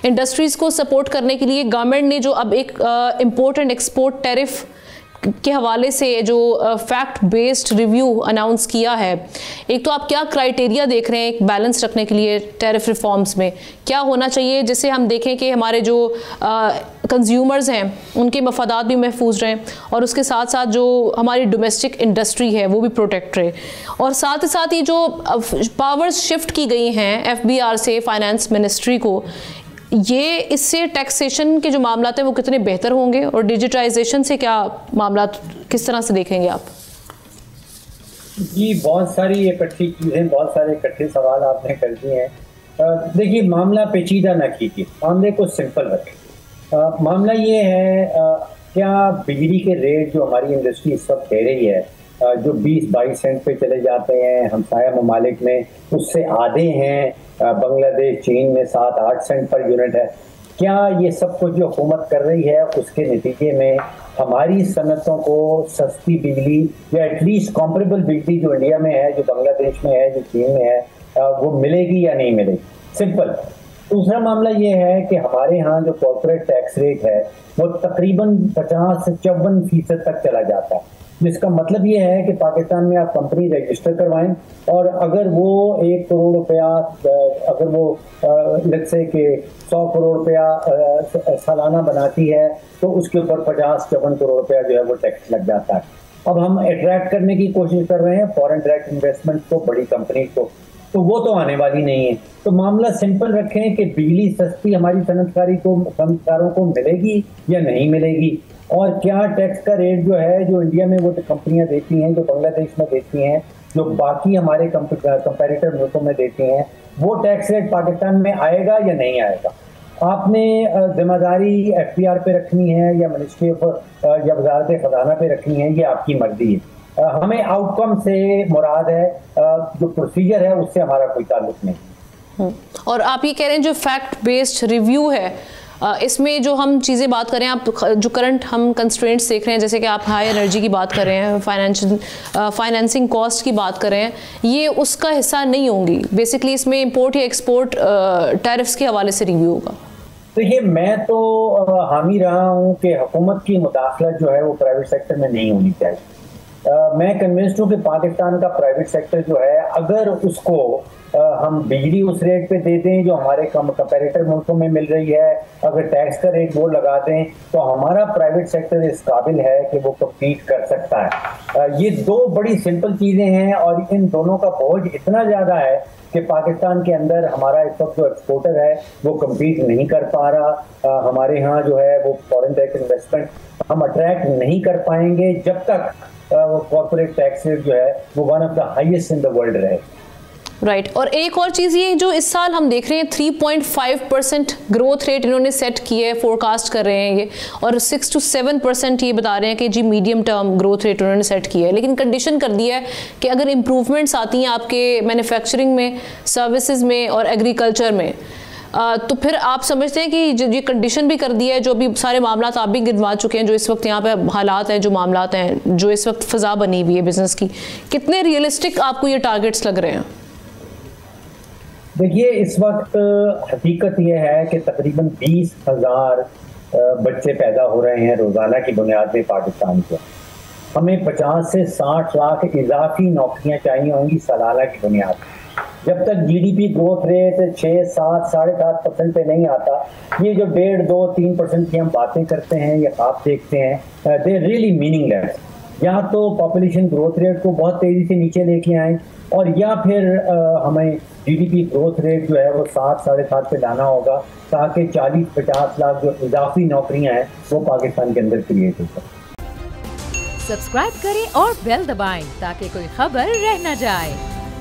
Industries को support करने के लिए गवर्नमेंट ने जो अब एक इम्पोर्ट एंड एक्सपोर्ट टैरिफ के हवाले से जो फैक्ट बेस्ड रिव्यू अनाउंस किया है, एक तो आप क्या क्राइटेरिया देख रहे हैं एक बैलेंस रखने के लिए टैरिफ रिफॉर्म्स में, क्या होना चाहिए जिससे हम देखें कि हमारे जो कंज्यूमर्स हैं उनके मफादात भी महफूज रहें और उसके साथ साथ जो हमारी डोमेस्टिक इंडस्ट्री है वो भी प्रोटेक्ट रहे, और साथ ही साथ ये जो पावर्स शिफ्ट की गई हैं FBR से फाइनेंस मिनिस्ट्री को, ये इससे टैक्सेशन के जो मामला हैं वो कितने बेहतर होंगे और डिजिटाइजेशन से क्या मामला किस तरह से देखेंगे आप? जी, बहुत सारी इकट्ठी चीज़ें, बहुत सारे इकट्ठे सवाल आपने कर दिए हैं। देखिए, मामला पेचीदा न कीजिए, मामले को सिंपल रखें। मामला ये है, क्या बिजली के रेट जो हमारी इंडस्ट्री इस वक्त दे रही है, जो 20-22 सेंट पे चले जाते हैं हमसाया ममालिक में, उससे आधे हैं बांग्लादेश, चीन में 7-8 सेंट पर यूनिट है। क्या ये सब कुछ जो हुकूमत कर रही है उसके नतीजे में हमारी सनतों को सस्ती बिजली या एटलीस्ट कॉम्परेबल बिजली जो इंडिया में है, जो बांग्लादेश में है, जो चीन में है, वो मिलेगी या नहीं मिलेगी? सिंपल। दूसरा मामला ये है कि हमारे यहाँ जो कॉर्पोरेट टैक्स रेट है वो तकरीबन 50 से 54% तक चला जाता है, जिसका मतलब ये है कि पाकिस्तान में आप कंपनी रजिस्टर करवाएं और अगर वो 1 करोड़ रुपया, अगर वो लेट्स से कि 100 करोड़ रुपया सालाना बनाती है तो उसके ऊपर 50-54 करोड़ रुपया जो है वो टैक्स लग जाता है। अब हम अट्रैक्ट करने की कोशिश कर रहे हैं फॉरेन डायरेक्ट इन्वेस्टमेंट को, बड़ी कंपनी को, तो वो तो आने वाली नहीं है। तो मामला सिंपल रखें कि बिजली सस्ती हमारी सनतकारों को मिलेगी या नहीं मिलेगी, और क्या टैक्स का रेट जो है जो इंडिया में वो कंपनियां देती हैं, जो बांग्लादेश में देती हैं, जो बाकी हमारे कंपैरेटर मुल्कों में देती हैं, वो टैक्स रेट पाकिस्तान में आएगा या नहीं आएगा? आपने जिम्मेदारी FBR पे रखनी है या मिनिस्ट्री ऑफ या वजारत खजाना पे रखनी है, ये आपकी मर्जी है। हमें आउटकम से मुराद है, जो प्रोसीजर है उससे हमारा कोई ताल्लुक नहीं। और आप ये कह रहे हैं जो फैक्ट बेस्ड रिव्यू है, इसमें जो हम चीज़ें बात करें, आप जो करंट हम कंस्ट्रेंट्स देख रहे हैं, जैसे कि आप हाई एनर्जी की बात कर रहे हैं, फाइनेंसिंग कॉस्ट की बात कर रहे हैं, ये उसका हिस्सा नहीं होंगी बेसिकली? इसमें इंपोर्ट या एक्सपोर्ट टैरिफ्स के हवाले से रिव्यू होगा? देखिए, मैं तो हामी रहा हूँ कि हुकूमत की मुदाखलत जो है वो प्राइवेट सेक्टर में नहीं होनी चाहिए। मैं कन्विंस्ड हूँ कि पाकिस्तान का प्राइवेट सेक्टर जो है, अगर उसको हम बिजली उस रेट पे दे दें जो हमारे कंपैरेटर मुल्कों में मिल रही है, अगर टैक्स का रेट वो लगा दें, तो हमारा प्राइवेट सेक्टर इस काबिल है कि वो कम्पीट कर सकता है। ये दो बड़ी सिंपल चीज़ें हैं और इन दोनों का बोझ इतना ज़्यादा है कि पाकिस्तान के अंदर हमारा इस वक्त जो एक्सपोर्टर है वो कम्पीट नहीं कर पा रहा। हमारे यहाँ जो है वो फॉरेन डायरेक्ट इन्वेस्टमेंट हम अट्रैक्ट नहीं कर पाएंगे जब तक कॉर्पोरेट टैक्स रेट जो है वो one of the highest in the world रहे। राइट। और एक और चीज़ ये जो इस साल हम देख रहे हैं 3.5% ग्रोथ रेट इन्होंने सेट की है, फोरकास्ट कर रहे हैं ये, और 6 to 7% ये बता रहे हैं कि जी मीडियम टर्म ग्रोथ रेट उन्होंने सेट किया है, लेकिन कंडीशन कर दिया है कि अगर इम्प्रूवमेंट्स आती हैं आपके मैन्युफैक्चरिंग में, सर्विसेज में और एग्रीकल्चर में, तो फिर आप समझते हैं कि जो ये कंडीशन भी कर दिया है, जो अभी सारे मामला आप भी गिनवा चुके हैं, जो इस वक्त यहाँ पे हालात हैं, जो मामला हैं, जो इस वक्त फ़ज़ा बनी हुई है बिजनेस की, कितने रियलिस्टिक आपको ये टारगेट्स लग रहे हैं? देखिए, इस वक्त हकीकत यह है कि तकरीबन 20,000 बच्चे पैदा हो रहे हैं रोज़ाना की बुनियाद में पाकिस्तान के। हमें 50 से 60 लाख इजाफी नौकरियां चाहिए होंगी सालाना की बुनियाद। जब तक GDP ग्रोथ रेट 6, 7, 7.5% पे नहीं आता, ये जो 1.5, 2, 3% की हम बातें करते हैं या ख्वाब देखते हैं, दे रियली मीनिंगलेस। या तो पॉपुलेशन ग्रोथ रेट को बहुत तेज़ी से नीचे लेके आएँ, और या फिर हमें GDP ग्रोथ रेट जो है वो 7, 7.5 पे लाना होगा, ताकि 40-50 लाख जो इजाफी नौकरियां हैं वो पाकिस्तान के अंदर क्रिएट हो सकें। सब्सक्राइब करें और बेल दबाएं ताकि कोई खबर रह न जाए।